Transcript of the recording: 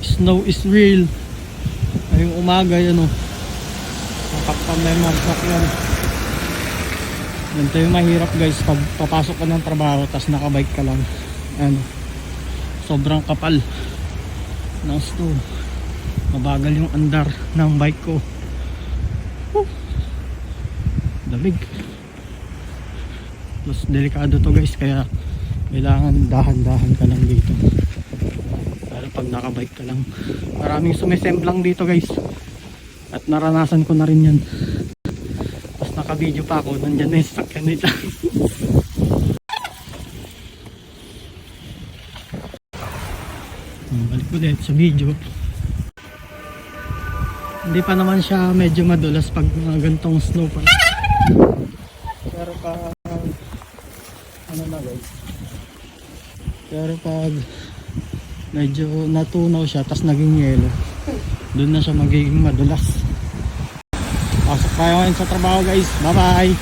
Snow is real. Ngayong umaga yan o. Nakapamemorsak yan. Ganito yung mahirap guys pag papasok ka ng trabaho tas nakabike ka lang. Ano, sobrang kapal ng snow. Mabagal yung andar ng bike ko. Damig. Plus delikado to guys, kaya kailangan dahan-dahan ka lang dito. Pero pag nakabike ka lang, maraming sumisemplang dito guys, at naranasan ko na rin yan. Tapos naka-video pa ako, nandyan na yung sakyan nila. Balik ulit sa video. Hindi pa naman siya medyo madulas pag mga gantong snow pa. Pero pag ano na guys, pero pag medyo natunaw siya tas naging yelo, doon na siya magiging madulas. Pasok tayo ngayon sa trabaho guys. Bye bye.